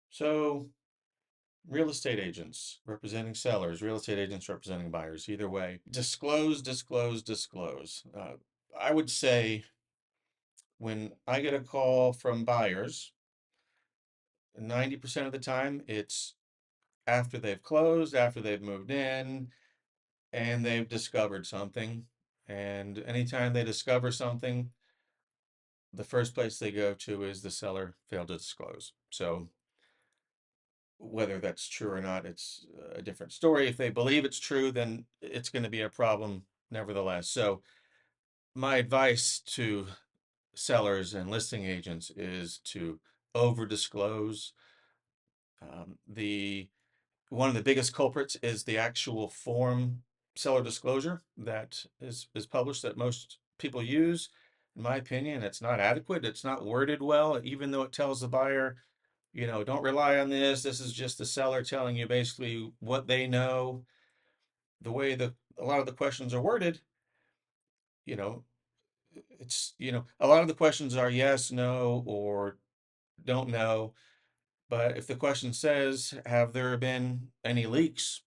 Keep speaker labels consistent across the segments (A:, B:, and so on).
A: So, real estate agents representing sellers, real estate agents representing buyers, either way, disclose, disclose, disclose. I would say when I get a call from buyers, 90% of the time it's after they've closed, after they've moved in, and they've discovered something. And anytime they discover something, the first place they go to is the seller failed to disclose. So, whether that's true or not, it's a different story. If they believe it's true, then it's going to be a problem nevertheless. So, my advice to sellers and listing agents is to over disclose. The One of the biggest culprits is the actual form seller disclosure that is published that most people use. In my opinion, it's not adequate. It's not worded well, even though it tells the buyer, don't rely on this. This is just the seller telling you basically what they know. The way that a lot of the questions are worded, you know, a lot of the questions are yes, no, or don't know. But if the question says, have there been any leaks?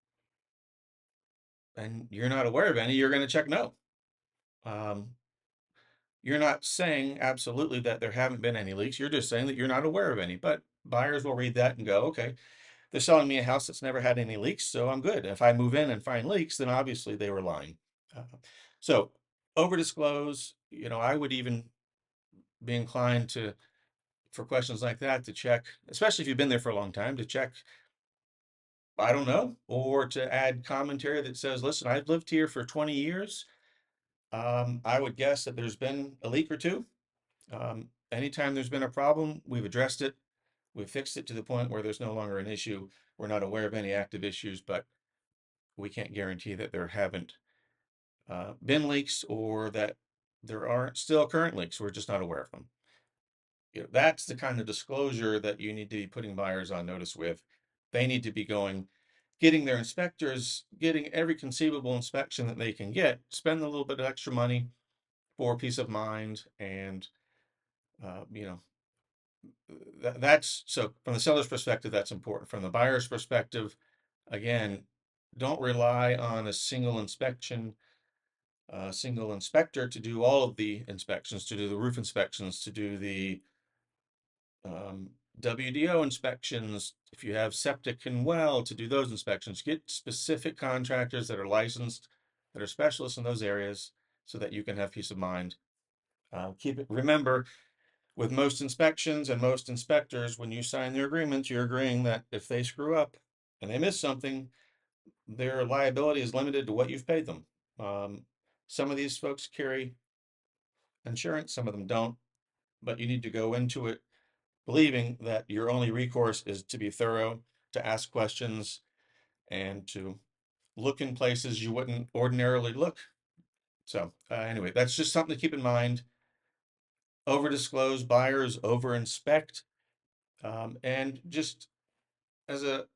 A: And you're not aware of any, you're going to check no. Um, you're not saying absolutely that there haven't been any leaks. You're just saying that you're not aware of any. But buyers will read that and go, okay, they're selling me a house that's never had any leaks, so I'm good. If I move in and find leaks, then obviously they were lying. Uh, so over disclose, I would even be inclined to, for questions like that, to check, especially if you've been there for a long time, to check, I don't know, or to add commentary that says, listen, I've lived here for 20 years. I would guess that there's been a leak or two. Anytime there's been a problem, we've addressed it. We've fixed it to the point where there's no longer an issue. We're not aware of any active issues, but we can't guarantee that there haven't been leaks or that there aren't still current leaks. We're just not aware of them. That's the kind of disclosure that you need to be putting buyers on notice with. They need to be getting their inspectors, getting every conceivable inspection that they can get, spend a little bit of extra money for peace of mind. And, uh, you know, that's so from the seller's perspective, that's important. From the buyer's perspective, again, don't rely on a single inspection, a single inspector to do all of the inspections, to do the roof inspections, to do the um, WDO inspections. If you have septic and well, to do those inspections, get specific contractors that are licensed, that are specialists in those areas, so that you can have peace of mind. Remember, with most inspections and most inspectors, when you sign their agreements, you're agreeing that if they screw up and they miss something, their liability is limited to what you've paid them. Um, some of these folks carry insurance, some of them don't, but you need to go into it believing that your only recourse is to be thorough, to ask questions, and to look in places you wouldn't ordinarily look. So, anyway, that's just something to keep in mind. Over disclose buyers, over inspect, and just as a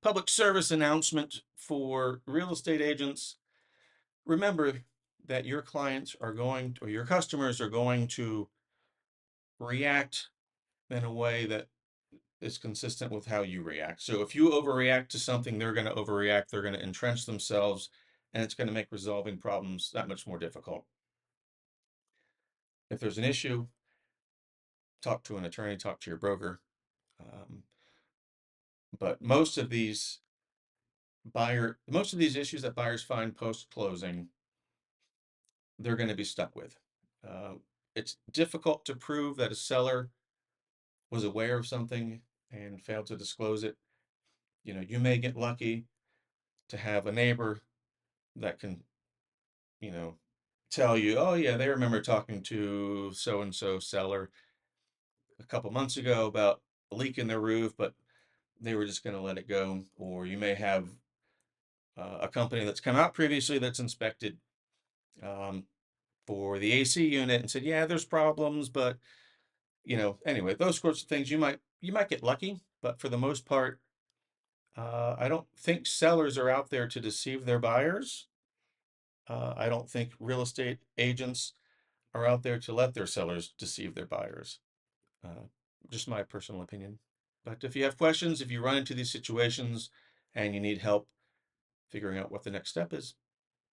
A: public service announcement for real estate agents, remember that your clients are going to, or your customers are going to react in a way that is consistent with how you react. So if you overreact to something, they're going to overreact, they're going to entrench themselves, and it's going to make resolving problems that much more difficult. If there's an issue, talk to an attorney, talk to your broker. Um, but most of these issues that buyers find post closing, they're going to be stuck with. Uh, it's difficult to prove that a seller was aware of something and failed to disclose it. You may get lucky to have a neighbor that can, you know, tell you, oh yeah, they remember talking to so and so seller a couple months ago about a leak in their roof, but they were just going to let it go. Or you may have a company that's come out previously that's inspected um, for the AC unit and said, yeah, there's problems, but anyway, those sorts of things you might get lucky, but for the most part, I don't think sellers are out there to deceive their buyers. I don't think real estate agents are out there to let their sellers deceive their buyers. Uh, just my personal opinion. But if you have questions, if you run into these situations and you need help figuring out what the next step is,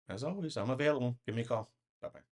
A: as always, I'm available. Give me a call. Bye bye.